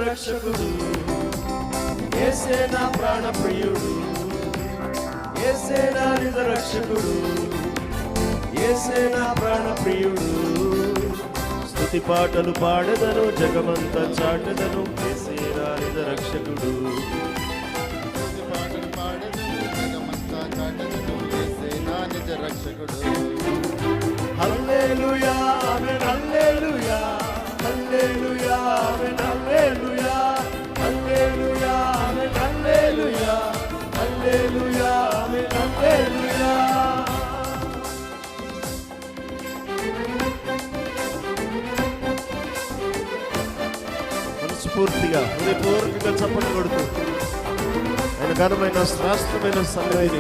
రక్షకుడు, యేసే నా ప్రాణ ప్రియుడు, యేసే నా నిజ రక్షకుడు, యేసే నా ప్రాణ ప్రియుడు. స్తుతి పాటలు పాడెదను, జగమంతా చాటెదను, యేసే నా నిజ రక్షకుడు. స్తుతి పాటలు పాడెదను, జగమంతా చాటెదను, యేసే నా నిజ రక్షకుడు. హల్లెలూయా ఆమేన్, హల్లెలూయా, హల్లెలూయా ఆమేన్, హల్లెలూయా, హల్లెలూయా ఆమేన్, హల్లెలూయా, హల్లెలూయా ఆమేన్, హల్లెలూయా. మనస్ఫూర్తిగా హృదయపూర్వకంగా చప్పట్లు కొడుతూ ఆయన ఘనమైన శ్రేష్టమైన సమయం